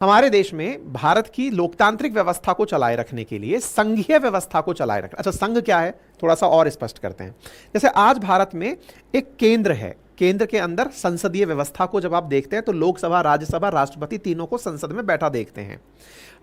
हमारे देश में भारत की लोकतांत्रिक व्यवस्था को चलाए रखने के लिए संघीय व्यवस्था को चलाए रखना। अच्छा, संघ क्या है थोड़ा सा और स्पष्ट करते हैं। जैसे आज भारत में एक केंद्र है, केंद्र के अंदर संसदीय व्यवस्था को जब आप देखते हैं तो लोकसभा, राज्यसभा, राष्ट्रपति तीनों को संसद में बैठा देखते हैं।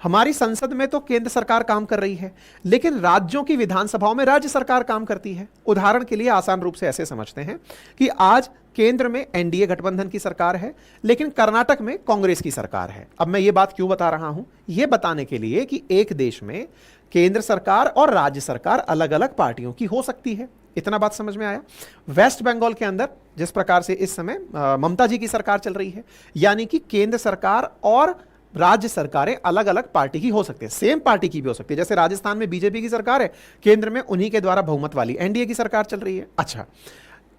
हमारी संसद में तो केंद्र सरकार काम कर रही है, लेकिन राज्यों की विधानसभाओं में राज्य सरकार काम करती है। उदाहरण के लिए आसान रूप से ऐसे समझते हैं कि आज केंद्र में एनडीए गठबंधन की सरकार है, लेकिन कर्नाटक में कांग्रेस की सरकार है। अब मैं ये बात क्यों बता रहा हूं? ये बताने के लिए कि एक देश में केंद्र सरकार और राज्य सरकार अलग अलग पार्टियों की हो सकती है। इतना बात समझ में आया? वेस्ट बंगाल के अंदर जिस प्रकार से इस समय ममता जी की सरकार चल रही है, यानी कि केंद्र सरकार और राज्य सरकारें अलग अलग पार्टी की हो सकती है, सेम पार्टी की भी हो सकती है। जैसे राजस्थान में बीजेपी की सरकार है, केंद्र में उन्हीं के द्वारा बहुमत वाली एनडीए की सरकार चल रही है। अच्छा,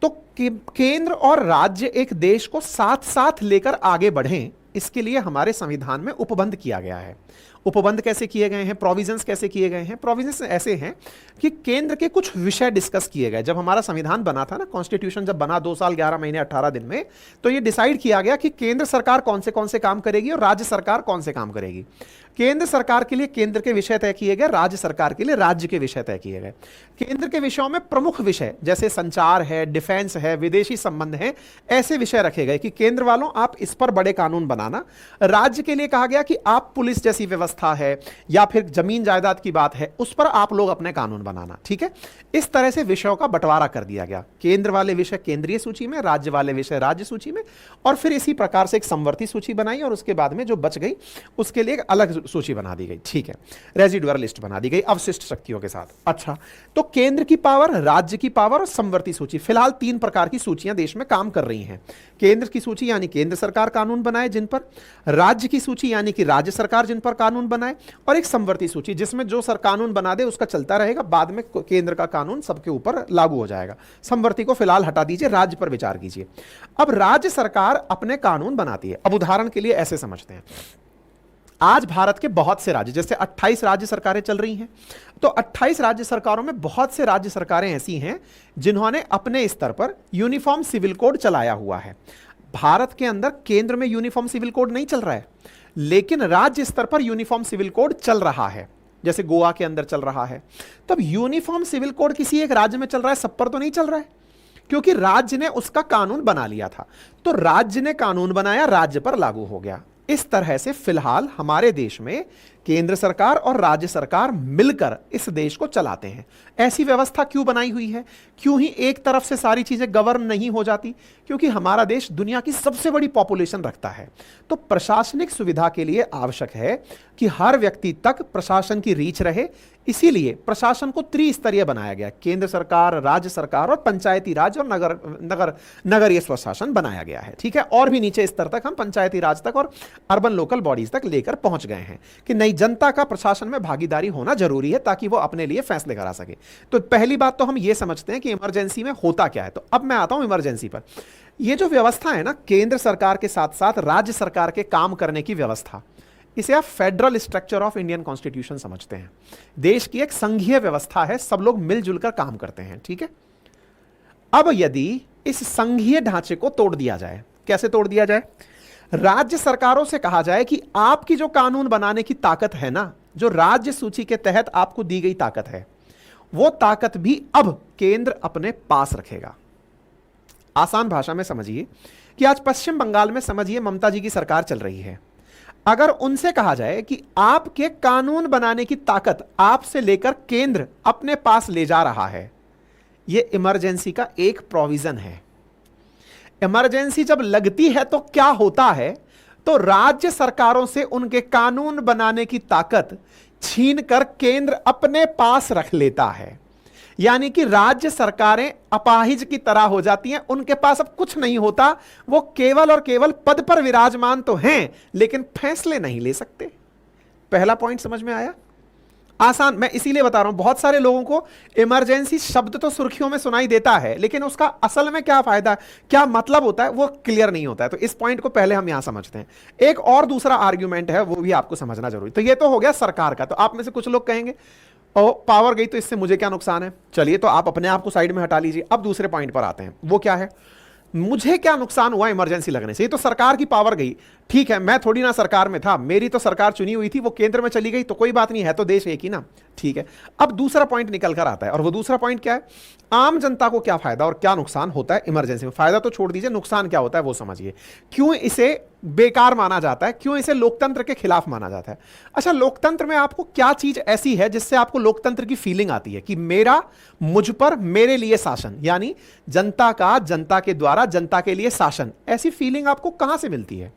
तो केंद्र और राज्य एक देश को साथ साथ लेकर आगे बढ़ें, इसके लिए हमारे संविधान में उपबंध किया गया है। उपबंध कैसे किए गए हैं, प्रोविजंस कैसे किए गए हैं? प्रोविजंस ऐसे हैं कि केंद्र के कुछ विषय डिस्कस किए गए। जब हमारा संविधान बना था ना, कॉन्स्टिट्यूशन जब बना 2 साल 11 महीने 18 दिन में, तो ये डिसाइड किया गया कि केंद्र सरकार कौन से काम करेगी और राज्य सरकार कौन से काम करेगी। केंद्र सरकार के लिए केंद्र के विषय तय किए गए, राज्य सरकार के लिए राज्य के विषय तय किए गए। केंद्र के विषयों में प्रमुख विषय जैसे संचार है, डिफेंस है, विदेशी संबंध है, ऐसे विषय रखे गए कि केंद्र वालों आप इस पर बड़े कानून बनाना। राज्य के लिए कहा गया कि आप पुलिस जैसी व्यवस्था है या फिर जमीन जायदाद की बात है, उस पर आप लोग अपने कानून बनाना। ठीक है, इस तरह से विषयों का बंटवारा कर दिया गया। केंद्र वाले विषय केंद्रीय सूची में, राज्य वाले विषय राज्य सूची में, और फिर इसी प्रकार से एक समवर्ती सूची बनाई और उसके बाद में जो बच गई उसके लिए एक अलग सूची बना दी गई। ठीक है, रेजिडुअल लिस्ट बना दी गई अवशिष्ट शक्तियों के साथ। अच्छा, तो केंद्र की पावर, राज्य की पावर और समवर्ती सूची, फिलहाल 3 प्रकार की सूचियां देश में काम कर रही हैं। केंद्र की सूची यानी केंद्र सरकार कानून बनाए जिन पर, राज्य की सूची यानी कि राज्य सरकार जिन पर कानून बनाए, और एक समवर्ती सूची जिसमें जो सर कानून बना दे उसका चलता रहेगा, बाद में केंद्र का कानून सबके ऊपर लागू हो जाएगा। समवर्ती को फिलहाल हटा दीजिए, राज्य पर विचार कीजिए। अब राज्य सरकार अपने कानून बनाती है। अब उदाहरण के लिए ऐसे समझते हैं, आज भारत के बहुत से राज्य, जैसे 28 राज्य सरकारें चल रही हैं, तो 28 राज्य सरकारों में बहुत से राज्य सरकारें ऐसी हैं जिन्होंने अपने स्तर पर यूनिफॉर्म सिविल कोड चलाया हुआ है। भारत के अंदर केंद्र में यूनिफॉर्म सिविल कोड नहीं चल रहा है, लेकिन राज्य स्तर पर यूनिफॉर्म सिविल कोड चल रहा है। जैसे गोवा के अंदर चल रहा है। तब यूनिफॉर्म सिविल कोड किसी एक राज्य में चल रहा है, सब पर तो नहीं चल रहा है, क्योंकि राज्य ने उसका कानून बना लिया था। तो राज्य ने कानून बनाया, राज्य पर लागू हो गया। इस तरह से फिलहाल हमारे देश में केंद्र सरकार और राज्य सरकार मिलकर इस देश को चलाते हैं। ऐसी व्यवस्था क्यों बनाई हुई है? क्यों ही एक तरफ से सारी चीजें गवर्न नहीं हो जाती? क्योंकि हमारा देश दुनिया की सबसे बड़ी पॉपुलेशन रखता है। तो प्रशासनिक सुविधा के लिए आवश्यक है कि हर व्यक्ति तक प्रशासन की रीच रहे। इसीलिए प्रशासन को त्रिस्तरीय बनाया गया, केंद्र सरकार, राज्य सरकार और पंचायती राज और नगरीय स्वशासन बनाया गया है। ठीक है, और भी नीचे स्तर तक हम पंचायती राज तक और अर्बन लोकल बॉडीज तक लेकर पहुंच गए हैं कि नहीं, जनता का प्रशासन में भागीदारी होना जरूरी है ताकि वो अपने लिए फैसले करा सके। तो पहली बात तो हम ये समझते हैं कि इमरजेंसी में होता क्या है। तो अब मैं आता हूं इमरजेंसी पर। ये जो व्यवस्था है ना, केंद्र सरकार के साथ साथ राज्य सरकार के काम करने की व्यवस्था, इसे आप federal structure of Indian constitution समझते हैं। देश की एक संघीय व्यवस्था है, सब लोग मिलजुल कर काम करते हैं। ठीक है, अब यदि इस संघीय ढांचे को तोड़ दिया जाए, कैसे तोड़ दिया जाए? राज्य सरकारों से कहा जाए कि आपकी जो कानून बनाने की ताकत है ना, जो राज्य सूची के तहत आपको दी गई ताकत है, वो ताकत भी अब केंद्र अपने पास रखेगा। आसान भाषा में समझिए कि आज पश्चिम बंगाल में समझिए ममता जी की सरकार चल रही है। अगर उनसे कहा जाए कि आपके कानून बनाने की ताकत आपसे लेकर केंद्र अपने पास ले जा रहा है, यह इमरजेंसी का एक प्रोविजन है। इमरजेंसी जब लगती है तो क्या होता है? तो राज्य सरकारों से उनके कानून बनाने की ताकत छीनकर केंद्र अपने पास रख लेता है। यानी कि राज्य सरकारें अपाहिज की तरह हो जाती हैं, उनके पास अब कुछ नहीं होता। वो केवल और केवल पद पर विराजमान तो हैं, लेकिन फैसले नहीं ले सकते। पहला पॉइंट समझ में आया? आसान, मैं इसीलिए बता रहा हूं, बहुत सारे लोगों को इमरजेंसी शब्द तो सुर्खियों में सुनाई देता है, लेकिन उसका असल में क्या फायदा, क्या मतलब होता है, वो क्लियर नहीं होता है। तो इस पॉइंट को पहले हम यहां समझते हैं। एक और दूसरा आर्ग्यूमेंट है, वो भी आपको समझना जरूरी। तो ये तो हो गया सरकार का। तो आप में से कुछ लोग कहेंगे और पावर गई तो इससे मुझे क्या नुकसान है? चलिए, तो आप अपने आप को साइड में हटा लीजिए। अब दूसरे पॉइंट पर आते हैं। वो क्या है? मुझे क्या नुकसान हुआ इमरजेंसी लगने से? ये तो सरकार की पावर गई। ठीक है, मैं थोड़ी ना सरकार में था, मेरी तो सरकार चुनी हुई थी, वो केंद्र में चली गई तो कोई बात नहीं है, तो देश एक ही ना। ठीक है, अब दूसरा पॉइंट निकल कर आता है, और वो दूसरा पॉइंट क्या है? आम जनता को क्या फायदा और क्या नुकसान होता है इमरजेंसी में? फायदा तो छोड़ दीजिए, नुकसान क्या होता है वो समझिए। क्यों इसे बेकार माना जाता है, क्यों इसे लोकतंत्र के खिलाफ माना जाता है? अच्छा, लोकतंत्र में आपको क्या चीज ऐसी है जिससे आपको लोकतंत्र की फीलिंग आती है कि मेरा, मुझ पर, मेरे लिए शासन, यानी जनता का, जनता के द्वारा जनता के लिए शासन, ऐसी फीलिंग आपको कहां से मिलती है?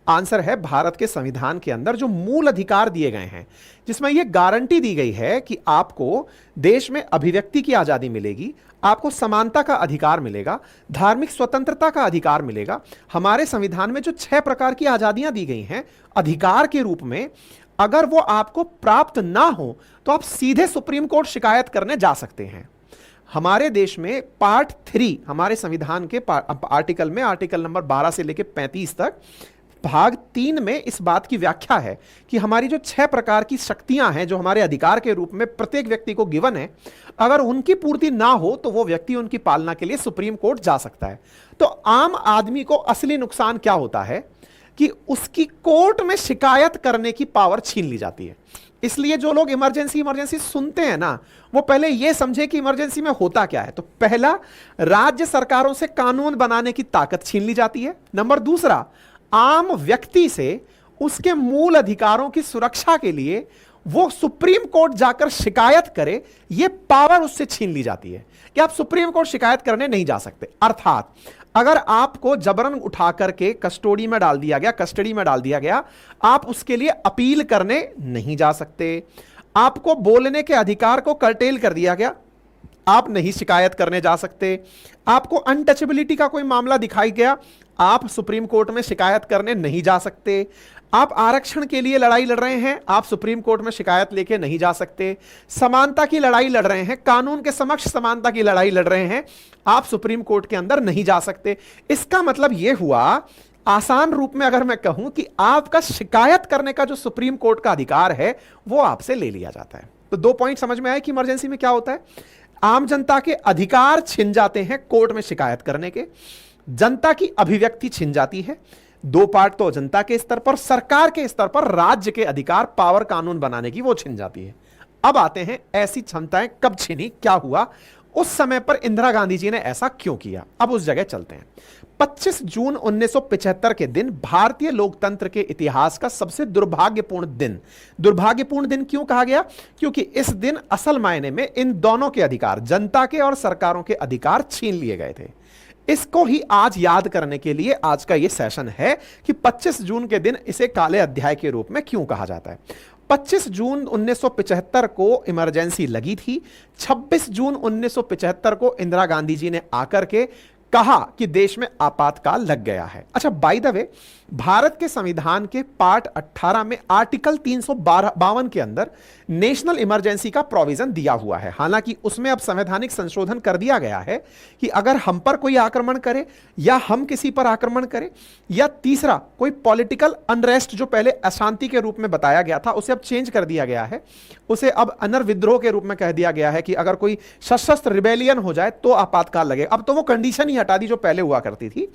आंसर है भारत के संविधान के अंदर जो मूल अधिकार दिए गए हैं, जिसमें यह गारंटी दी गई है कि आपको देश में अभिव्यक्ति की आजादी मिलेगी, आपको समानता का अधिकार मिलेगा, धार्मिक स्वतंत्रता का अधिकार मिलेगा। हमारे संविधान में जो 6 प्रकार की आजादियां दी गई हैं अधिकार के रूप में, अगर वो आपको प्राप्त ना हो तो आप सीधे सुप्रीम कोर्ट शिकायत करने जा सकते हैं। हमारे देश में पार्ट 3 हमारे संविधान के आर्टिकल में, आर्टिकल नंबर 12 से लेकर 35 तक, भाग 3 में इस बात की व्याख्या है कि हमारी जो 6 प्रकार की शक्तियां हैं जो हमारे अधिकार के रूप में प्रत्येक व्यक्ति को गिवन है, अगर उनकी पूर्ति ना हो तो वो व्यक्ति उनकी पालना के लिए सुप्रीम कोर्ट जा सकता है। तो आम आदमी को असली नुकसान क्या होता है कि उसकी कोर्ट में शिकायत करने की पावर छीन ली जाती है। इसलिए जो लोग इमरजेंसी इमरजेंसी सुनते हैं ना, वो पहले यह समझे कि इमरजेंसी में होता क्या है। तो पहला, राज्य सरकारों से कानून बनाने की ताकत छीन ली जाती है। नंबर दूसरा, आम व्यक्ति से उसके मूल अधिकारों की सुरक्षा के लिए वो सुप्रीम कोर्ट जाकर शिकायत करे, यह पावर उससे छीन ली जाती है कि आप सुप्रीम कोर्ट शिकायत करने नहीं जा सकते। अर्थात अगर आपको जबरन उठा करके कस्टडी में डाल दिया गया, आप उसके लिए अपील करने नहीं जा सकते। आपको बोलने के अधिकार को कर्टेल कर दिया गया, आप नहीं शिकायत करने जा सकते। आपको अनटचेबिलिटी का कोई मामला दिखाई गया, आप सुप्रीम कोर्ट में शिकायत करने नहीं जा सकते। आप आरक्षण के लिए लड़ाई लड़ रहे हैं, आप सुप्रीम कोर्ट में शिकायत लेके नहीं जा सकते। समानता की लड़ाई लड़ रहे हैं, कानून के समक्ष समानता की लड़ाई लड़ रहे हैं, आप सुप्रीम कोर्ट के अंदर नहीं जा सकते। इसका मतलब यह हुआ, आसान रूप में अगर मैं कहूं, कि आपका शिकायत करने का जो सुप्रीम कोर्ट का अधिकार है वो आपसे ले लिया जाता है। तो 2 पॉइंट समझ में आए कि इमरजेंसी में क्या होता है। आम जनता के अधिकार छिन जाते हैं कोर्ट में शिकायत करने के, जनता की अभिव्यक्ति छिन जाती है। 2 पार्ट तो जनता के स्तर पर, सरकार के स्तर पर राज्य के अधिकार, पावर कानून बनाने की, वो छिन जाती है। अब आते हैं ऐसी क्षमताएं कब छिनी, क्या हुआ, उस समय पर इंदिरा गांधी जी ने ऐसा क्यों किया। अब उस जगह चलते हैं। 25 जून 1975 के दिन भारतीय लोकतंत्र के इतिहास का सबसे दुर्भाग्यपूर्ण दिन क्यों कहा गया? क्योंकि इस दिन असल मायने में इन दोनों के अधिकार, जनता के और सरकारों के अधिकार छीन लिए गए थे। इसको ही आज याद करने के लिए आज का यह सेशन है कि 25 जून के दिन इसे काले अध्याय के रूप में क्यों कहा जाता है। 25 जून 1975 को इमरजेंसी लगी थी। 26 जून 1975 को इंदिरा गांधी जी ने आकर के कहा कि देश में आपातकाल लग गया है। अच्छा, बाय द वे, भारत के संविधान के पार्ट 18 में आर्टिकल 352 के अंदर नेशनल इमरजेंसी का प्रोविजन दिया हुआ है। हालांकि उसमें अब संवैधानिक संशोधन कर दिया गया है कि अगर हम पर कोई आक्रमण करे या हम किसी पर आक्रमण करें, या तीसरा कोई पॉलिटिकल अनरेस्ट, जो पहले अशांति के रूप में बताया गया था उसे अब चेंज कर दिया गया है, उसे अब अनरविद्रोह के रूप में कह दिया गया है कि अगर कोई सशस्त्र रिबेलियन हो जाए तो आपातकाल लगे। अब तो वो कंडीशन ही हटा दी जो पहले हुआ करती थी।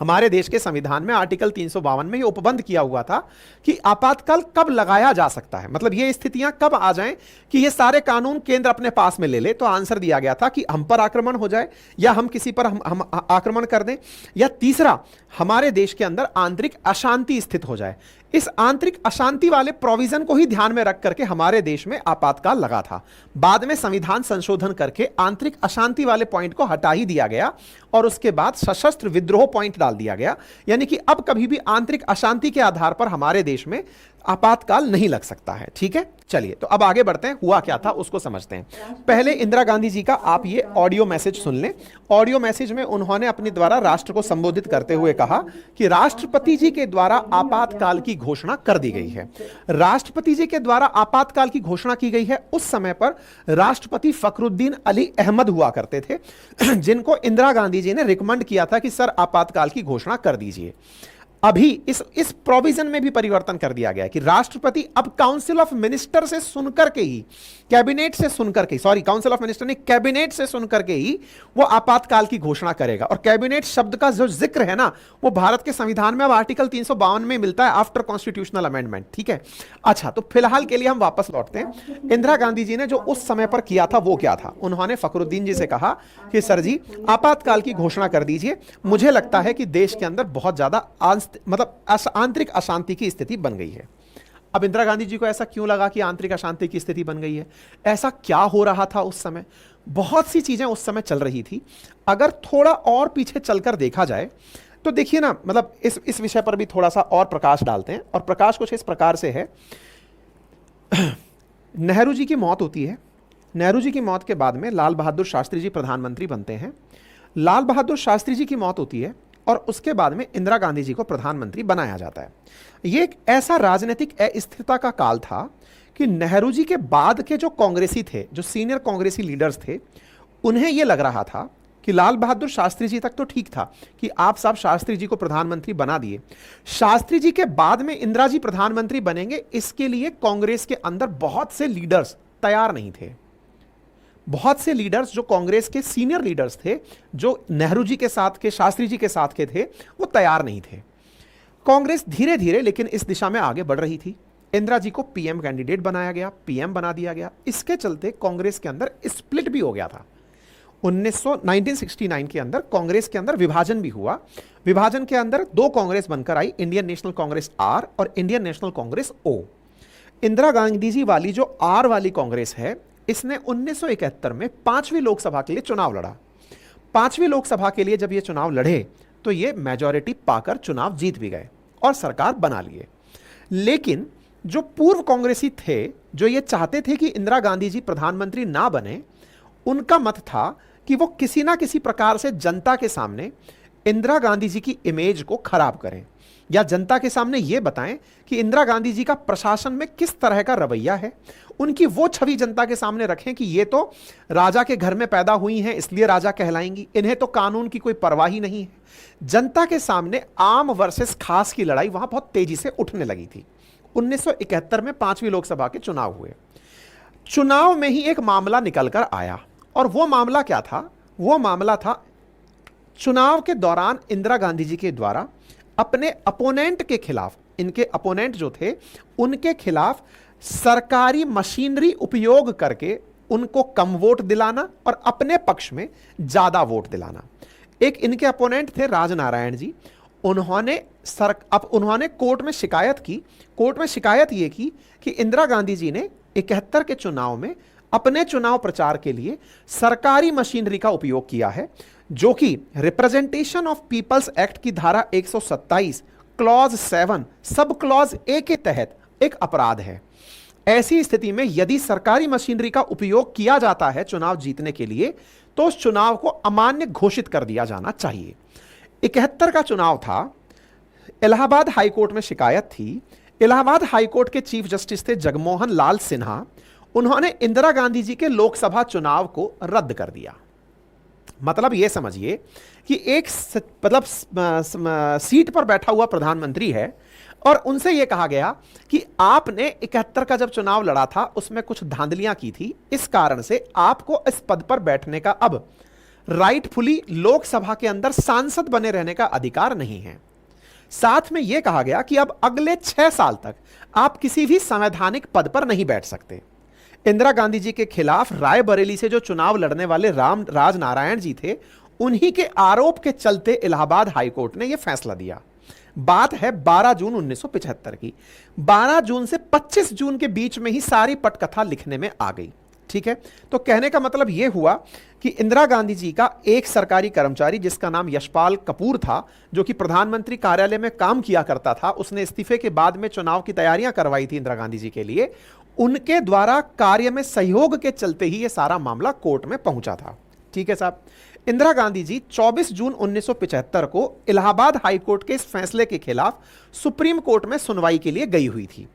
हमारे देश के संविधान में आर्टिकल 352 में यह उपबंध किया हुआ था कि आपातकाल कब लगाया जा सकता है, मतलब ये स्थितियां कब आ जाएं कि ये सारे कानून केंद्र अपने पास में ले ले। तो आंसर दिया गया था कि हम पर आक्रमण हो जाए, या हम किसी पर हम आक्रमण कर दें, या तीसरा हमारे देश के अंदर आंतरिक अशांति स्थित हो जाए। इस आंतरिक अशांति वाले प्रोविजन को ही ध्यान में रख करके हमारे देश में आपातकाल लगा था। बाद में संविधान संशोधन करके आंतरिक अशांति वाले पॉइंट को हटा ही दिया गया और उसके बाद सशस्त्र विद्रोह पॉइंट डाल दिया गया, यानी कि अब कभी भी आंतरिक अशांति के आधार पर हमारे देश में आपातकाल नहीं लग सकता है। ठीक है, चलिए तो अब आगे बढ़ते हैं, हुआ क्या था उसको समझते हैं। पहले इंदिरा गांधी जी का आप ये ऑडियो मैसेज सुन लें। ऑडियो मैसेज में उन्होंने अपने द्वारा राष्ट्र को संबोधित करते हुए कहा कि राष्ट्रपति जी के द्वारा आपातकाल की घोषणा कर दी गई है। राष्ट्रपति जी के द्वारा आपातकाल की घोषणा की गई है। उस समय पर राष्ट्रपति फखरुद्दीन अली अहमद हुआ करते थे, जिनको इंदिरा गांधी जी ने रिकमेंड किया था कि सर आपातकाल की घोषणा कर दीजिए। अभी इस प्रोविजन में भी परिवर्तन कर दिया गया है कि राष्ट्रपति अब काउंसिल ऑफ मिनिस्टर से सुनकर के ही, कैबिनेट से सुनकर के, सॉरी काउंसिल ऑफ मिनिस्टर ने कैबिनेट से सुनकर के ही वो आपातकाल की घोषणा करेगा। और कैबिनेट शब्द का जो जिक्र है ना, वो भारत के संविधान में अब आर्टिकल 352 में मिलता है आफ्टर कॉन्स्टिट्यूशनल अमेंडमेंट। ठीक है, अच्छा, तो फिलहाल के लिए हम वापस लौटते हैं। इंदिरा गांधी जी ने जो उस समय पर किया था वो क्या था? उन्होंने फखरुद्दीन जी से कहा कि सर जी आपातकाल की घोषणा कर दीजिए, मुझे लगता है कि देश के अंदर बहुत ज्यादा आंतरिक अशांति की स्थिति बन गई है। अब इंदिरा गांधी जी को ऐसा क्यों लगा कि आंतरिक अशांति की स्थिति बन गई है? ऐसा क्या हो रहा था उस समय? बहुत सी चीजें उस समय चल रही थी। अगर थोड़ा और पीछे चलकर देखा जाए तो देखिए ना, मतलब इस विषय पर भी थोड़ा सा और प्रकाश डालते हैं। और प्रकाश कुछ इस प्रकार से है। नेहरू जी की मौत होती है। नेहरू जी की मौत के बाद में लाल बहादुर शास्त्री जी प्रधानमंत्री बनते हैं। लाल बहादुर शास्त्री जी की मौत होती है और उसके बाद में इंदिरा गांधी जी को प्रधानमंत्री बनाया जाता है। यह एक ऐसा राजनीतिक अस्थिरता का काल था कि नेहरू जी के बाद के जो कांग्रेसी थे, जो सीनियर कांग्रेसी लीडर्स थे, उन्हें यह लग रहा था कि लाल बहादुर शास्त्री जी तक तो ठीक था कि आप साहब शास्त्री जी को प्रधानमंत्री बना दिए, शास्त्री जी के बाद में इंदिरा जी प्रधानमंत्री बनेंगे, इसके लिए कांग्रेस के अंदर बहुत से लीडर्स तैयार नहीं थे। बहुत से लीडर्स जो कांग्रेस के सीनियर लीडर्स थे, जो नेहरू जी के साथ के, शास्त्री जी के साथ के थे, वो तैयार नहीं थे। कांग्रेस धीरे धीरे लेकिन इस दिशा में आगे बढ़ रही थी। इंदिरा जी को पीएम कैंडिडेट बनाया गया, पीएम बना दिया गया। इसके चलते कांग्रेस के अंदर स्प्लिट भी हो गया था। 1969 के अंदर कांग्रेस के अंदर विभाजन भी हुआ। विभाजन के अंदर दो कांग्रेस बनकर आई, इंडियन नेशनल कांग्रेस आर और इंडियन नेशनल कांग्रेस ओ। इंदिरा गांधी जी वाली जो आर वाली कांग्रेस है, इसने 1971 में 5वीं लोकसभा के लिए चुनाव लड़ा। 5वीं लोकसभा के लिए जब ये चुनाव लड़े तो ये मेजॉरिटी पाकर चुनाव जीत भी गए और सरकार बना लिए। लेकिन जो पूर्व कांग्रेसी थे, जो ये चाहते थे कि इंदिरा गांधी जी प्रधानमंत्री ना बने, उनका मत था कि वो किसी ना किसी प्रकार से जनता के सामने इंदिरा गांधी जी की इमेज को खराब करें या जनता के सामने ये बताएं कि इंदिरा गांधी जी का प्रशासन में किस तरह का रवैया है। उनकी वो छवि जनता के सामने रखें कि ये तो राजा के घर में पैदा हुई हैं इसलिए राजा कहलाएंगी, इन्हें तो कानून की कोई परवाह ही नहीं है। जनता के सामने आम वर्सेस खास की लड़ाई वहां बहुत तेजी से उठने लगी थी। 1971 में 5वीं लोकसभा के चुनाव हुए। चुनाव में ही एक मामला निकल कर आया और वो मामला क्या था? वो मामला था चुनाव के दौरान इंदिरा गांधी जी के द्वारा अपने अपोनेंट के खिलाफ, इनके अपोनेंट जो थे उनके खिलाफ सरकारी मशीनरी उपयोग करके उनको कम वोट दिलाना और अपने पक्ष में ज्यादा वोट दिलाना। एक इनके अपोनेंट थे राजनारायण जी। उन्होंने कोर्ट में शिकायत की। कोर्ट में शिकायत यह की कि इंदिरा गांधी जी ने 71 के चुनाव में अपने चुनाव प्रचार के लिए सरकारी मशीनरी का उपयोग किया है, जो कि रिप्रेजेंटेशन ऑफ पीपल्स एक्ट की धारा 127 क्लॉज 7 सब क्लॉज ए के तहत एक अपराध है। ऐसी स्थिति में यदि सरकारी मशीनरी का उपयोग किया जाता है चुनाव जीतने के लिए, तो उस चुनाव को अमान्य घोषित कर दिया जाना चाहिए। 71 का चुनाव था। इलाहाबाद हाईकोर्ट में शिकायत थी। इलाहाबाद हाईकोर्ट के चीफ जस्टिस थे जगमोहन लाल सिन्हा। उन्होंने इंदिरा गांधी जी के लोकसभा चुनाव को रद्द कर दिया। मतलब यह समझिए कि एक सीट पर बैठा हुआ प्रधानमंत्री है और उनसे यह कहा गया कि आपने 71 का जब चुनाव लड़ा था उसमें कुछ धांधलियां की थी, इस कारण से आपको इस पद पर बैठने का अब राइटफुली लोकसभा के अंदर सांसद बने रहने का अधिकार नहीं है। साथ में यह कहा गया कि अब अगले 6 साल तक आप किसी भी संवैधानिक पद पर नहीं बैठ सकते। इंदिरा गांधी जी के खिलाफ रायबरेली से जो चुनाव लड़ने वाले राजनारायण जी थे, उन्हीं के आरोप के चलते इलाहाबाद हाईकोर्ट ने यह फैसला दिया। बात है 12 जून 1975 की। 12 जून से 25 जून के बीच में ही सारी पटकथा लिखने में आ गई। ठीक है, तो कहने का मतलब यह हुआ कि इंदिरा गांधी जी का एक सरकारी कर्मचारी जिसका नाम यशपाल कपूर था, जो कि प्रधानमंत्री कार्यालय में काम किया करता था, उसने इस्तीफे के बाद में चुनाव की तैयारियां करवाई थी इंदिरा गांधी जी के लिए, उनके द्वारा कार्य में सहयोग के चलते ही यह सारा मामला कोर्ट में पहुंचा था। ठीक है साहब। इंदिरा गांधी जी 24 जून 1975 को इलाहाबाद हाईकोर्ट के इस फैसले के खिलाफ सुप्रीम कोर्ट में सुनवाई के लिए गई हुई थी।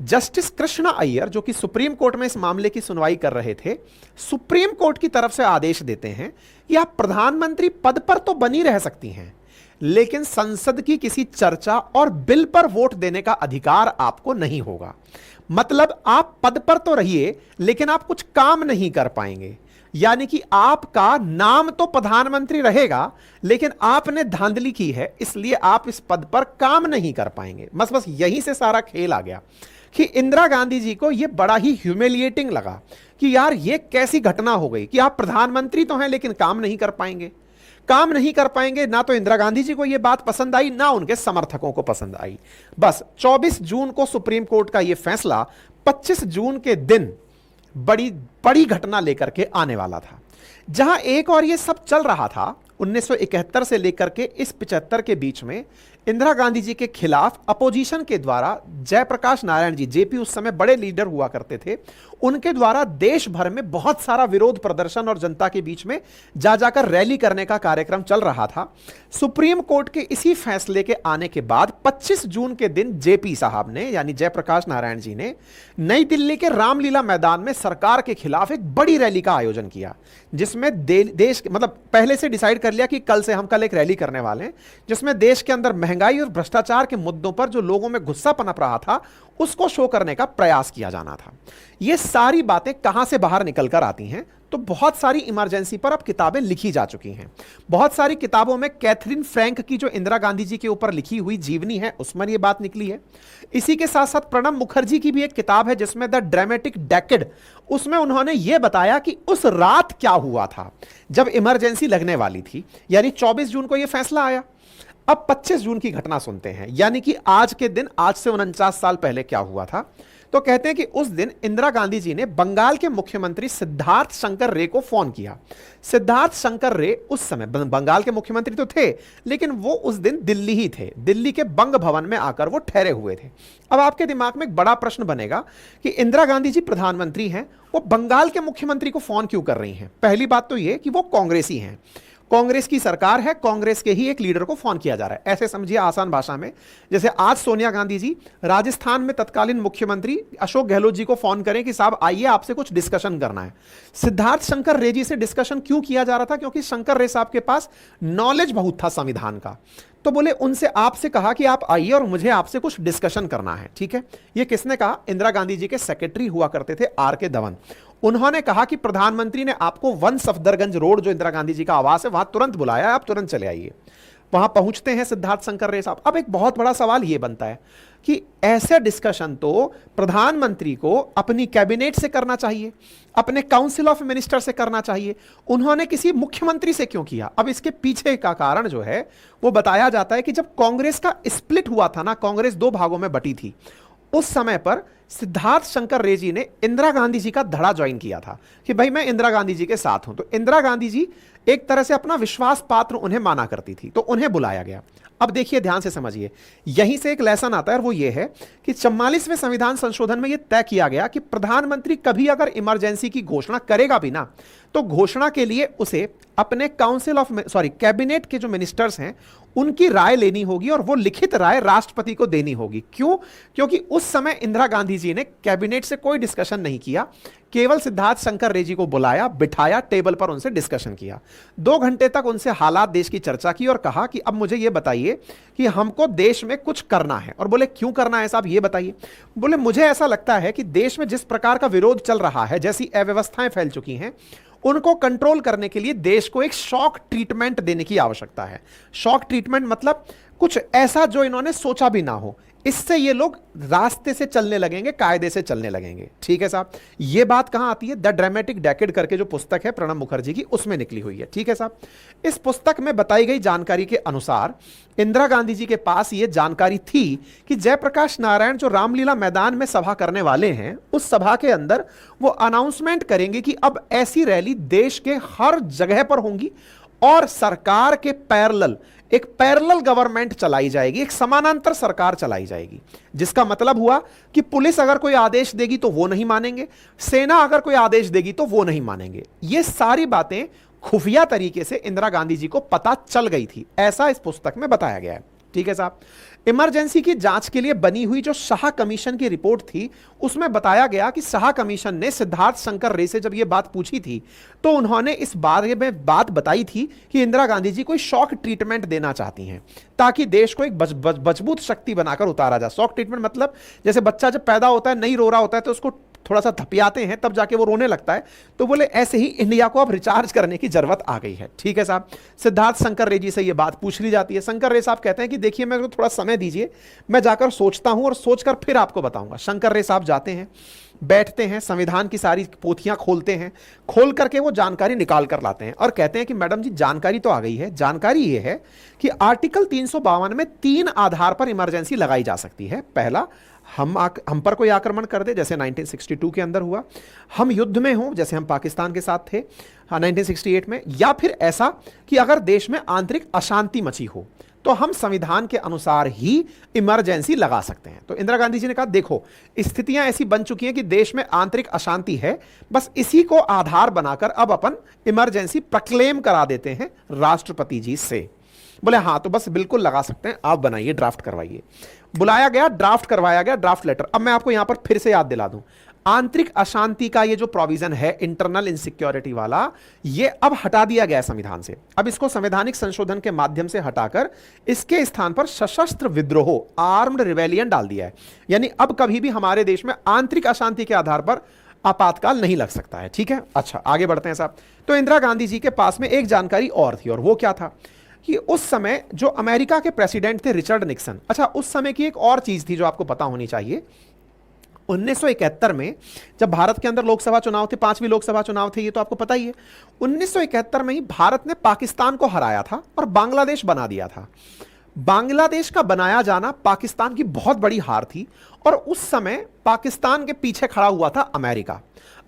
जस्टिस कृष्णा अय्यर, जो कि सुप्रीम कोर्ट में इस मामले की सुनवाई कर रहे थे, सुप्रीम कोर्ट की तरफ से आदेश देते हैं कि आप प्रधानमंत्री पद पर तो बनी रह सकती हैं, लेकिन संसद की किसी चर्चा और बिल पर वोट देने का अधिकार आपको नहीं होगा। मतलब आप पद पर तो रहिए, लेकिन आप कुछ काम नहीं कर पाएंगे। यानी कि आपका नाम तो प्रधानमंत्री रहेगा, लेकिन आपने धांधली की है, इसलिए आप इस पद पर काम नहीं कर पाएंगे। बस यहीं से सारा खेल आ गया कि इंदिरा गांधी जी को यह बड़ा ही ह्यूमिलिएटिंग लगा कि यार ये कैसी घटना हो गई कि आप प्रधानमंत्री तो हैं लेकिन काम नहीं कर पाएंगे। काम नहीं कर पाएंगे, ना तो इंदिरा गांधी जी को यह बात पसंद आई, ना उनके समर्थकों को पसंद आई। बस 24 जून को सुप्रीम कोर्ट का यह फैसला 25 जून के दिन बड़ी बड़ी घटना लेकर के आने वाला था। जहां एक और ये सब चल रहा था, 1971 से लेकर के इस 75 के बीच में इंदिरा गांधी जी के खिलाफ अपोजिशन के द्वारा जयप्रकाश नारायण जी, जेपी उस समय बड़े लीडर हुआ करते थे, उनके द्वारा देश भर में बहुत सारा विरोध प्रदर्शन और जनता के बीच में जा जाकर रैली करने का कार्यक्रम चल रहा था। सुप्रीम कोर्ट के इसी फैसले के आने के बाद 25 जून के दिन जेपी साहब ने, यानी जयप्रकाश नारायण जी ने, नई दिल्ली के रामलीला मैदान में सरकार के खिलाफ एक बड़ी रैली का आयोजन किया, जिसमें देश मतलब पहले से डिसाइड कर लिया कि हम कल एक रैली करने वाले हैं, जिसमें देश के अंदर महंगाई और भ्रष्टाचार के मुद्दों पर जो लोगों में गुस्सा पनप रहा था उसको शो करने का प्रयास किया जाना था। ये सारी बातें कहां से बाहर निकल कर आती हैं? तो बहुत सारी इमरजेंसी पर अब किताबें लिखी जा चुकी हैं। बहुत सारी किताबों में कैथरीन फ्रैंक की जो इंदिरा गांधी जी के ऊपर लिखी हुई जीवनी है, उसमें ये बात निकली है। इसी के साथ साथ प्रणब मुखर्जी की भी एक किताब है जिसमें द ड्रामेटिक डेकेड, उसमें उन्होंने ये बताया कि उस रात क्या हुआ था जब इमरजेंसी लगने वाली थी। यानी 24 जून को यह फैसला आया। अब 25 जून की घटना सुनते हैं, यानी कि आज के दिन, आज से 49 साल पहले क्या हुआ था। तो कहते हैं कि उस दिन इंदिरा गांधी जी ने बंगाल के मुख्यमंत्री सिद्धार्थ शंकर रे को फोन किया। सिद्धार्थ शंकर रे उस समय बंगाल के मुख्यमंत्री तो थे, लेकिन वो उस दिन दिल्ली ही थे, दिल्ली के बंग भवन में आकर वो ठहरे हुए थे। अब आपके दिमाग में एक बड़ा प्रश्न बनेगा कि इंदिरा गांधी जी प्रधानमंत्री हैं, वो बंगाल के मुख्यमंत्री को फोन क्यों कर रही हैं? पहली बात तो ये कि वो कांग्रेसी हैं, कांग्रेस की सरकार है, कांग्रेस के ही एक लीडर को फोन किया जा रहा है। ऐसे समझिए आसान भाषा में, जैसे आज सोनिया गांधी जी राजस्थान में तत्कालीन मुख्यमंत्री अशोक गहलोत जी को फोन करें कि साहब आइए आपसे कुछ डिस्कशन करना है। सिद्धार्थ शंकर रे जी से डिस्कशन क्यों किया जा रहा था? क्योंकि शंकर रे साहब के पास नॉलेज बहुत था संविधान का। तो बोले उनसे आपसे कहा कि आप आइए और मुझे आपसे कुछ डिस्कशन करना है। ठीक है, ये किसने कहा? इंदिरा गांधी जी के सेक्रेटरी हुआ करते थे आर के धवन। उन्होंने कहा कि प्रधानमंत्री ने आपको वन सफदरगंज रोड, जो इंदिरा गांधी जी का आवास है, वहां तुरंत बुलाया, आप तुरंत चले आइए। वहां पहुंचते हैं सिद्धार्थ शंकर रे साहब। अब एक बहुत बड़ा सवाल यह बनता है कि ऐसे डिस्कशन तो प्रधानमंत्री को अपनी कैबिनेट से करना चाहिए, अपने काउंसिल ऑफ मिनिस्टर से करना चाहिए, उन्होंने किसी मुख्यमंत्री से क्यों किया? अब इसके पीछे का कारण जो है वो बताया जाता है कि जब कांग्रेस का स्प्लिट हुआ था ना, कांग्रेस दो भागों में बटी थी, उस समय पर सिद्धार्थ शंकर रे जी ने इंदिरा गांधी जी का धड़ा ज्वाइन किया था कि भाई मैं इंदिरा गांधी जी के साथ हूं। तो इंदिरा गांधी जी एक तरह से अपना विश्वास पात्र उन्हें माना करती थी, तो उन्हें बुलाया गया। अब देखिए, ध्यान से समझिए, यहीं से एक लेसन आता है, और वो ये है कि 44वें संविधान संशोधन में यह तय किया गया कि प्रधानमंत्री कभी अगर इमरजेंसी की घोषणा करेगा भी ना, तो घोषणा के लिए उसे अपने कैबिनेट के जो मिनिस्टर्स हैं उनकी राय लेनी होगी, और वो लिखित राय राष्ट्रपति को देनी होगी। क्यों? क्योंकि उस समय इंदिरा गांधी जी ने कैबिनेट से कोई डिस्कशन नहीं किया, केवल सिद्धार्थ शंकर रे जी को बुलाया, बिठाया, टेबल पर उनसे डिस्कशन किया, 2 घंटे तक उनसे हालात देश की चर्चा की और कहा कि अब मुझे यह बताइए कि हमको देश में कुछ करना है। और बोले क्यों करना है साहब, ये बताइए। बोले मुझे ऐसा लगता है कि देश में जिस प्रकार का विरोध चल रहा है, जैसी अव्यवस्थाएं फैल चुकी हैं, उनको कंट्रोल करने के लिए देश को एक शॉक ट्रीटमेंट देने की आवश्यकता है। शॉक ट्रीटमेंट मतलब कुछ ऐसा जो इन्होंने सोचा भी ना हो, इससे ये लोग रास्ते से चलने लगेंगे, कायदे से चलने लगेंगे। ठीक है साहब, ये बात कहां आती है? द ड्रामेटिक डेकेड करके जो पुस्तक है प्रणब मुखर्जी की, उसमें निकली हुई है। ठीक है साहब, इस पुस्तक में बताई गई जानकारी के अनुसार इंदिरा गांधी जी के पास यह जानकारी थी कि जयप्रकाश नारायण जो रामलीला मैदान में सभा करने वाले हैं, उस सभा के अंदर वो अनाउंसमेंट करेंगे कि अब ऐसी रैली देश के हर जगह पर होंगी और सरकार के एक पैरेलल गवर्नमेंट चलाई जाएगी, एक समानांतर सरकार चलाई जाएगी। जिसका मतलब हुआ कि पुलिस अगर कोई आदेश देगी तो वो नहीं मानेंगे, सेना अगर कोई आदेश देगी तो वो नहीं मानेंगे। ये सारी बातें खुफिया तरीके से इंदिरा गांधी जी को पता चल गई थी, ऐसा इस पुस्तक में बताया गया है। ठीक है साहब। इमरजेंसी की जांच के लिए बनी हुई जो शाह कमीशन की रिपोर्ट थी, उसमें बताया गया कि शाह कमीशन ने सिद्धार्थ शंकर रे से जब यह बात पूछी थी तो उन्होंने इस बारे में बात बताई थी कि इंदिरा गांधी जी कोई शॉक ट्रीटमेंट देना चाहती हैं ताकि देश को एक मजबूत शक्ति बनाकर उतारा जाए। शॉक ट्रीटमेंट मतलब जैसे बच्चा जब पैदा होता है नहीं रो रहा होता है तो उसको थोड़ा सा थपियाते हैं तब जाके वो रोने लगता है, तो बोले ऐसे ही इंडिया को अब रिचार्ज करने की जरूरत आ गई है। ठीक है साहब। सिद्धार्थ शंकर रे जी से ये बात पूछ ली जाती है। शंकर रे साहब कहते हैं कि देखिए मेरे को थोड़ा समय दीजिए, मैं जाकर सोचता हूं और सोचकर फिर आपको बताऊंगा। शंकर रे साहब जाते हैं, बैठते हैं, संविधान की सारी पोथियां खोलते हैं, खोल करके वो जानकारी निकाल कर लाते हैं और कहते हैं कि मैडम जी जानकारी तो आ गई है। जानकारी ये है कि आर्टिकल 352 में 3 आधार पर इमरजेंसी लगाई जा सकती है। पहला, हम पर कोई आक्रमण कर दे, जैसे 1962 के अंदर हुआ, हम युद्ध में हों जैसे हम पाकिस्तान के साथ थे 1968 में, या फिर ऐसा कि अगर देश में आंतरिक अशांति मची हो तो हम संविधान के अनुसार ही इमरजेंसी लगा सकते हैं। तो इंदिरा गांधी जी ने कहा देखो स्थितियां ऐसी बन चुकी हैं कि देश में आंतरिक अशांति है, बस इसी को आधार बनाकर अब अपन इमरजेंसी प्रोक्लेम करा देते हैं राष्ट्रपति जी से। बोले हाँ तो बस बिल्कुल लगा सकते हैं, आप बनाइए, ड्राफ्ट करवाइए। बुलाया गया, ड्राफ्ट करवाया गया, ड्राफ्ट लेटर। अब मैं आपको यहां पर फिर से याद दिला दूं, आंतरिक अशांति का ये जो प्रोविजन है इंटरनल इनसिक्योरिटी वाला, ये अब हटा दिया गया है संविधान से। अब इसको संवैधानिक संशोधन के माध्यम से हटाकर इसके स्थान पर सशस्त्र विद्रोह, आर्म्ड रिवेलियन डाल दिया है। यानी अब कभी भी हमारे देश में आंतरिक अशांति के आधार पर आपातकाल नहीं लग सकता है। ठीक है, अच्छा आगे बढ़ते हैं साहब। तो इंदिरा गांधी जी के पास में एक जानकारी और थी, और वो क्या था कि उस समय जो अमेरिका के प्रेसिडेंट थे रिचर्ड निक्सन, अच्छा उस समय की एक और चीज थी जो आपको पता होनी चाहिए। 1971 में जब भारत के अंदर लोकसभा चुनाव थे, 5वीं लोकसभा चुनाव थे, ये तो आपको पता ही है। 1971 में ही भारत ने पाकिस्तान को हराया था और बांग्लादेश बना दिया था। बांग्लादेश का बनाया जाना पाकिस्तान की बहुत बड़ी हार थी, और उस समय पाकिस्तान के पीछे खड़ा हुआ था अमेरिका।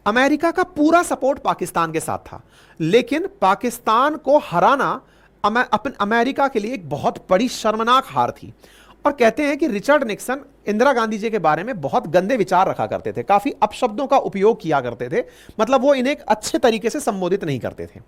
अमेरिका का पूरा सपोर्ट पाकिस्तान के साथ था, लेकिन पाकिस्तान को हराना अमेरिका के लिए एक बहुत बड़ी शर्मनाक हार थी। और कहते हैं कि रिचर्ड निक्सन इंदिरा गांधी जी के बारे में बहुत गंदे विचार रखा करते थे, काफी अपशब्दों का उपयोग किया करते थे, मतलब वो इन्हें अच्छे तरीके से संबोधित नहीं करते थे।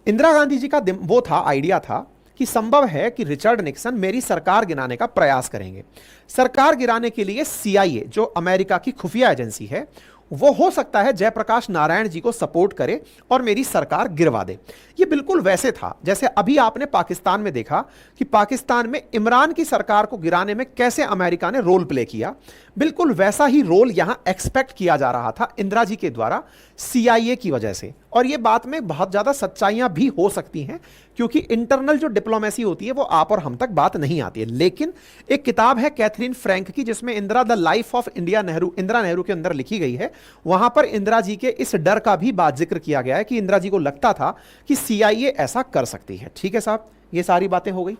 इंदिरा गांधी जी का वो था, आइडिया था कि संभव है कि रिचर्ड निक्सन मेरी सरकार गिराने का प्रयास करेंगे। सरकार गिराने के लिए CIA जो अमेरिका की खुफिया एजेंसी है, वो हो सकता है जयप्रकाश नारायण जी को सपोर्ट करे और मेरी सरकार गिरवा दे। ये बिल्कुल वैसे था जैसे अभी आपने पाकिस्तान में देखा कि पाकिस्तान में इमरान की सरकार को गिराने में कैसे अमेरिका ने रोल प्ले किया, बिल्कुल वैसा ही रोल यहां एक्सपेक्ट किया जा रहा था इंदिरा जी के द्वारा CIA की वजह से। और ये बात में बहुत ज्यादा सच्चाइयां भी हो सकती हैं, क्योंकि इंटरनल जो डिप्लोमेसी होती है वो आप और हम तक बात नहीं आती है। लेकिन एक किताब है कैथरीन फ्रैंक की जिसमें Indira the life of India Indira Nehru के अंदर लिखी गई है, वहां पर इंदिरा जी के इस डर का भी बात जिक्र किया गया है कि इंदिरा जी को लगता था कि CIA ऐसा कर सकती है। ठीक है साहब, ये सारी बातें हो गई।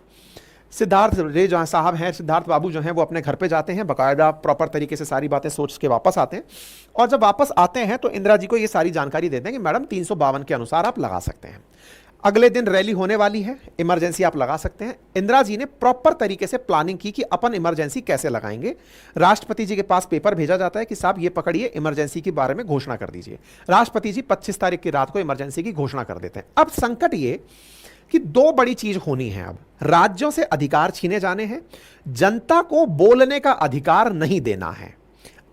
सिद्धार्थ रे जो साहब हैं, सिद्धार्थ बाबू जो हैं, वो अपने घर पे जाते हैं, बाकायदा प्रॉपर तरीके से सारी बातें सोच के वापस आते हैं। और जब वापस आते हैं तो इंदिरा जी को ये सारी जानकारी देते हैं कि मैडम 352 के अनुसार आप लगा सकते हैं। अगले दिन रैली होने वाली है, इमरजेंसी आप लगा सकते हैं। इंदिरा जी ने प्रॉपर तरीके से प्लानिंग की कि अपन इमरजेंसी कैसे लगाएंगे। राष्ट्रपति जी के पास पेपर भेजा जाता है कि साहब ये पकड़िए, इमरजेंसी के बारे में घोषणा कर दीजिए। राष्ट्रपति जी 25 तारीख की रात को इमरजेंसी की घोषणा कर देते हैं। अब संकट ये कि 2 बड़ी चीज होनी है। अब राज्यों से अधिकार छीने जाने हैं, जनता को बोलने का अधिकार नहीं देना है।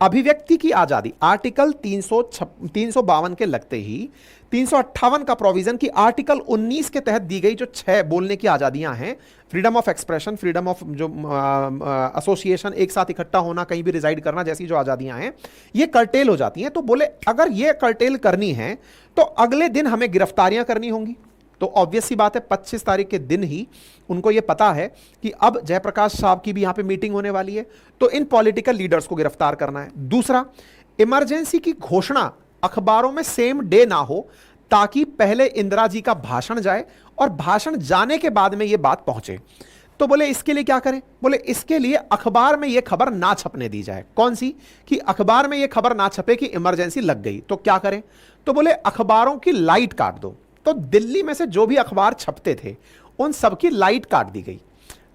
अभिव्यक्ति की आजादी आर्टिकल 352 के लगते ही 358 का प्रोविजन की आर्टिकल 19 के तहत दी गई जो 6 बोलने की आजादियां हैं, freedom of expression, freedom of जो एसोसिएशन, एक साथ इकट्ठा होना, कहीं भी रिजाइड करना जैसी जो आजादियां हैं, ये कर्टेल हो जाती हैं। तो बोले अगर ये कर्टेल करनी है तो अगले दिन हमें गिरफ्तारियां करनी होंगी। तो ऑब्वियस सी बात है 25 तारीख के दिन ही उनको यह पता है कि अब जयप्रकाश साहब की भी यहां पे मीटिंग होने वाली है, तो इन पॉलिटिकल लीडर्स को गिरफ्तार करना है। दूसरा, इमरजेंसी की घोषणा अखबारों में सेम डे ना हो, ताकि पहले इंदिरा जी का भाषण जाए और भाषण जाने के बाद में यह बात पहुंचे। तो बोले इसके लिए क्या करें? बोले इसके लिए अखबार में यह खबर ना छपने दी जाए। कौन सी? कि अखबार में यह खबर ना छपे कि इमरजेंसी लग गई। तो क्या करें? तो बोले अखबारों की लाइट काट दो। तो दिल्ली में से जो भी अखबार छपते थे उन सबकी लाइट काट दी गई,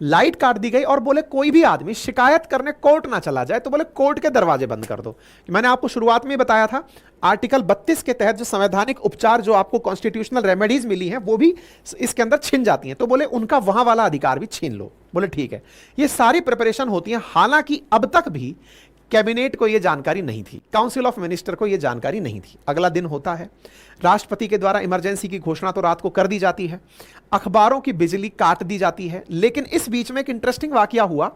लाइट काट दी गई। और बोले कोई भी आदमी शिकायत करने कोर्ट ना चला जाए, तो बोले कोर्ट के दरवाजे बंद कर दो। मैंने आपको शुरुआत में बताया था आर्टिकल 32 के तहत जो संवैधानिक उपचार, जो आपको कॉन्स्टिट्यूशनल रेमेडीज मिली हैं, वो भी इसके अंदर छिन जाती हैं। तो बोले उनका वहां वाला अधिकार भी छीन लो। बोले ठीक है। ये सारी प्रिपरेशन होती है, हालांकि अब तक भी कैबिनेट को यह जानकारी नहीं थी, काउंसिल ऑफ मिनिस्टर को यह जानकारी नहीं थी। अगला दिन होता है, राष्ट्रपति के द्वारा इमरजेंसी की घोषणा तो रात को कर दी जाती है, अखबारों की बिजली काट दी जाती है। लेकिन इस बीच में एक इंटरेस्टिंग वाकया हुआ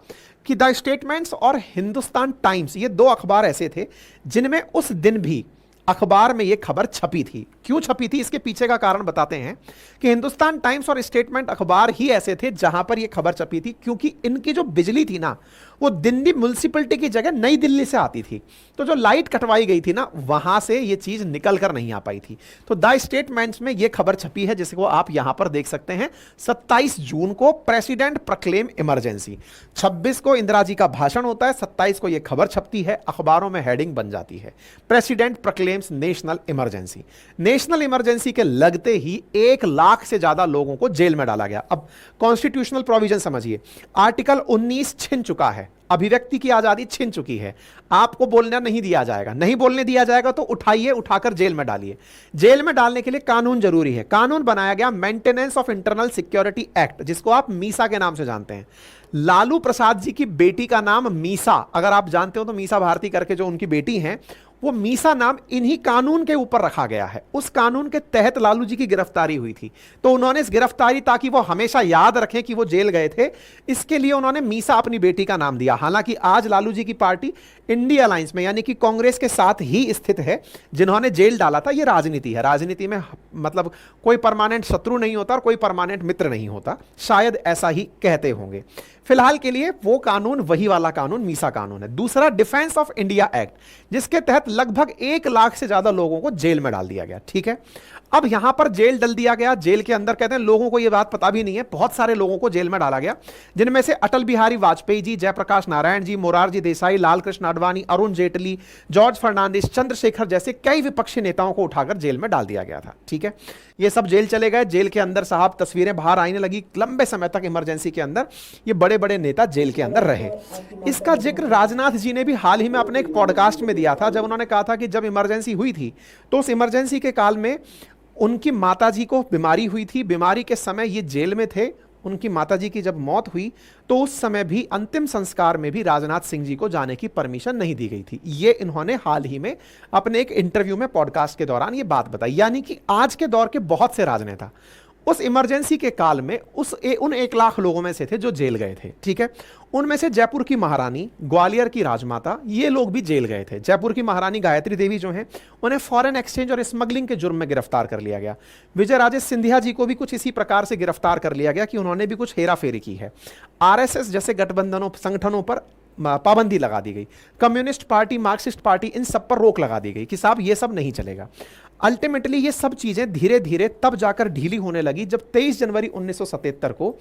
कि द स्टेटमेंट्स और हिंदुस्तान टाइम्स, ये दो अखबार ऐसे थे जिनमें उस दिन भी अखबार में यह खबर छपी थी। क्यों छपी थी, इसके पीछे का कारण बताते हैं कि हिंदुस्तान टाइम्स और स्टेटमेंट अखबार ही ऐसे थे जहां पर यह खबर छपी थी, क्योंकि इनकी जो बिजली थी ना, वो दिल्ली म्युनिसिपैलिटी की जगह नई दिल्ली से आती थी। तो जो लाइट कटवाई गई थी ना, वहां से ये चीज निकल कर नहीं आ पाई थी। तो द स्टेटमेंट्स में यह खबर छपी है, जिसको आप यहां पर देख सकते हैं। 27 जून को प्रेसिडेंट प्रोक्लेम इमरजेंसी, 26 को इंदिरा जी का भाषण होता है, 27 को यह खबर छपती है, अखबारों में हेडिंग बन जाती है, president proclaims national emergency. National emergency के लगते ही 1 लाख से ज्यादा लोगों को जेल में डाला गया। अब कॉन्स्टिट्यूशनल प्रोविजन समझिए, आर्टिकल 19 छिन चुका है, अभिव्यक्ति की आजादी छिन चुकी है, आपको बोलना नहीं दिया जाएगा, नहीं बोलने दिया जाएगा तो उठाइए, उठाकर जेल में डालिए। जेल में डालने के लिए कानून जरूरी है। कानून बनाया गया maintenance of internal security act, जिसको आप मीसा के नाम से जानते हैं। लालू प्रसाद जी की बेटी का नाम मीसा, अगर आप जानते हो तो मीसा भारती करके जो उनकी बेटी हैं, वो मीसा नाम इन्हीं कानून के ऊपर रखा गया है। उस कानून के तहत लालू जी की गिरफ्तारी हुई थी, तो उन्होंने इस गिरफ्तारी, ताकि वो हमेशा याद रखें कि वो जेल गए थे, इसके लिए उन्होंने मीसा अपनी बेटी का नाम दिया। हालांकि आज लालू जी की पार्टी इंडिया अलायंस में, यानी कि कांग्रेस के साथ ही स्थित है, जिन्होंने जेल डाला था। ये राजनीति है, राजनीति में मतलब कोई परमानेंट शत्रु नहीं होता और कोई परमानेंट मित्र नहीं होता, शायद ऐसा ही कहते होंगे। फिलहाल के लिए वो कानून वही वाला कानून मीसा कानून है। दूसरा डिफेंस ऑफ इंडिया एक्ट, जिसके तहत लगभग 1 लाख से ज्यादा लोगों को जेल में डाल दिया गया। ठीक है, अब यहां पर जेल डाल दिया गया, जेल के अंदर कहते हैं लोगों को यह बात पता भी नहीं है, बहुत सारे लोगों को जेल में डाला गया, जिनमें से अटल बिहारी वाजपेयी जी, जयप्रकाश नारायण जी, मोरारजी देसाई, लाल कृष्ण आडवाणी, अरुण जेटली, जॉर्ज फर्नांडिस, चंद्रशेखर जैसे कई विपक्षी नेताओं को उठाकर जेल में डाल दिया गया था। ठीक है, ये सब जेल चले गए। जेल के अंदर साहब तस्वीरें बाहर आने लगी, लंबे समय तक इमरजेंसी के अंदर ये बड़े बड़े नेता जेल के अंदर रहे। इसका जिक्र राजनाथ जी ने भी हाल ही में अपने एक पॉडकास्ट में दिया था, जब उन्होंने कहा था कि जब इमरजेंसी हुई थी तो उस इमरजेंसी के काल में उनकी माताजी को बीमारी हुई थी, बीमारी के समय ये जेल में थे। उनकी माताजी की जब मौत हुई तो उस समय भी अंतिम संस्कार में भी राजनाथ सिंह जी को जाने की परमिशन नहीं दी गई थी। ये इन्होंने हाल ही में अपने एक इंटरव्यू में पॉडकास्ट के दौरान ये बात बताई। यानी कि आज के दौर के बहुत से राजनेता उस इमरजेंसी के काल में उन 1 लाख लोगों में से थे जो जेल गए थे। ठीक है, उनमें से जयपुर की महारानी, ग्वालियर की राजमाता, ये लोग भी जेल गए थे। जयपुर की महारानी गायत्री देवी जो हैं, उन्हें फॉरेन एक्सचेंज और स्मगलिंग के जुर्म में गिरफ्तार कर लिया गया। विजय राजे सिंधिया जी को भी कुछ इसी प्रकार से गिरफ्तार कर लिया गया कि उन्होंने भी कुछ हेरा फेरी की है। आरएसएस जैसे गठबंधनों, संगठनों पर पाबंदी लगा दी गई। कम्युनिस्ट पार्टी, मार्क्सिस्ट पार्टी, इन सब पर रोक लगा दी गई कि साहब ये सब नहीं चलेगा। अल्टीमेटली ये सब चीजें धीरे धीरे तब जाकर ढीली होने लगी जब 23 जनवरी 1977 को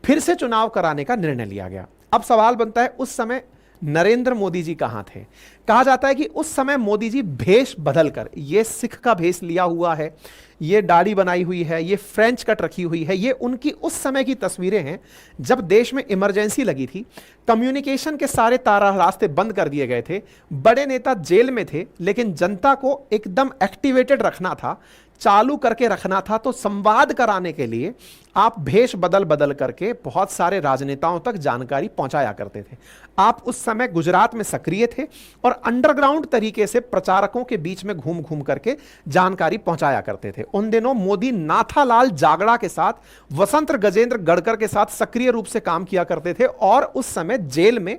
फिर से चुनाव कराने का निर्णय लिया गया। अब सवाल बनता है, उस समय नरेंद्र मोदी जी कहां थे? कहा जाता है कि उस समय मोदी जी भेष बदलकर, ये सिख का भेष लिया हुआ है, ये दाढ़ी बनाई हुई है, ये फ्रेंच कट रखी हुई है, ये उनकी उस समय की तस्वीरें हैं जब देश में इमरजेंसी लगी थी। कम्युनिकेशन के सारे तारा रास्ते बंद कर दिए गए थे, बड़े नेता जेल में थे, लेकिन जनता को एकदम एक्टिवेटेड रखना था, चालू करके रखना था। तो संवाद कराने के लिए आप भेष बदल बदल करके बहुत सारे राजनेताओं तक जानकारी पहुंचाया करते थे। आप उस समय गुजरात में सक्रिय थे और अंडरग्राउंड तरीके से प्रचारकों के बीच में घूम घूम करके जानकारी पहुंचाया करते थे। उन दिनों मोदी नाथालाल जागड़ा के साथ, वसंत गजेंद्र गडकर के साथ सक्रिय रूप से काम किया करते थे और उस समय जेल में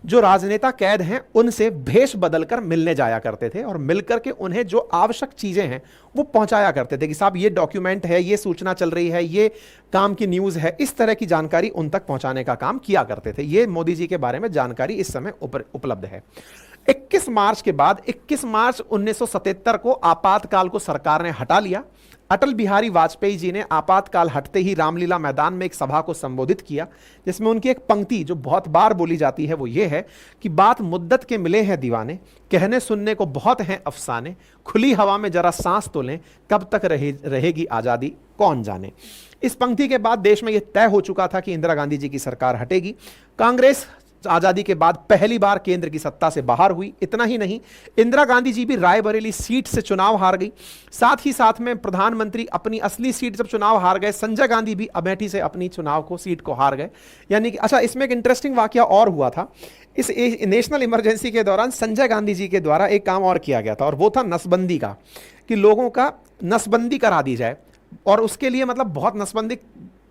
जो राजनेता कैद हैं उनसे भेष बदलकर मिलने जाया करते थे और मिलकर के उन्हें जो आवश्यक चीजें हैं वो पहुंचाया करते थे कि साहब ये डॉक्यूमेंट है, ये सूचना चल रही है, ये काम की न्यूज है, इस तरह की जानकारी उन तक पहुंचाने का काम किया करते थे। ये मोदी जी के बारे में जानकारी इस समय उपलब्ध है। 21 मार्च के बाद 21 मार्च 1977 को आपातकाल को सरकार ने हटा लिया। अटल बिहारी वाजपेयी जी ने आपातकाल हटते ही रामलीला मैदान में एक सभा को संबोधित किया, जिसमें उनकी एक पंक्ति जो बहुत बार बोली जाती है वो ये है कि बात मुद्दत के मिले हैं दीवाने, कहने सुनने को बहुत हैं अफसाने, खुली हवा में जरा सांस तो लें, कब तक रहेगी आज़ादी कौन जाने। इस पंक्ति के बाद देश में यह तय हो चुका था कि इंदिरा गांधी जी की सरकार हटेगी। कांग्रेस आजादी के बाद पहली बार केंद्र की सत्ता से बाहर हुई। इतना ही नहीं, इंदिरा गांधी जी भी रायबरेली सीट से चुनाव हार गई। साथ ही साथ में प्रधानमंत्री अपनी असली सीट जब चुनाव हार गए, संजय गांधी भी अमेठी से अपनी चुनाव को सीट को हार गए। यानी कि अच्छा, इसमें एक इंटरेस्टिंग वाकया और हुआ था। इस नेशनल इमरजेंसी के दौरान संजय गांधी जी के द्वारा एक काम और किया गया था, और वो था नसबंदी का, कि लोगों का नसबंदी करा दी जाए। और उसके लिए मतलब बहुत नसबंदी,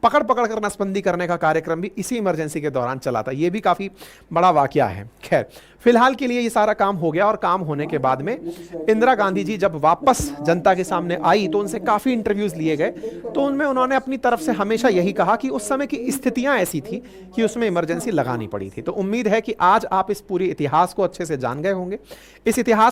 पकड़ पकड़ कर नसबंदी करने का कार्यक्रम भी इसी इमरजेंसी के दौरान चला था। ये भी काफी बड़ा वाकया है। खैर, फिलहाल के लिए ये सारा काम हो गया, और काम होने के बाद में इंदिरा गांधी जी जब वापस जनता के सामने आई तो उनसे काफी इंटरव्यूज लिए गए। तो उनमें उन्होंने अपनी तरफ से हमेशा यही कहा कि उस समय की स्थितियां ऐसी थी कि उसमें इमरजेंसी लगानी पड़ी थी। तो उम्मीद है कि आज आप इस पूरे इतिहास को अच्छे से जान गए होंगे। इस इतिहास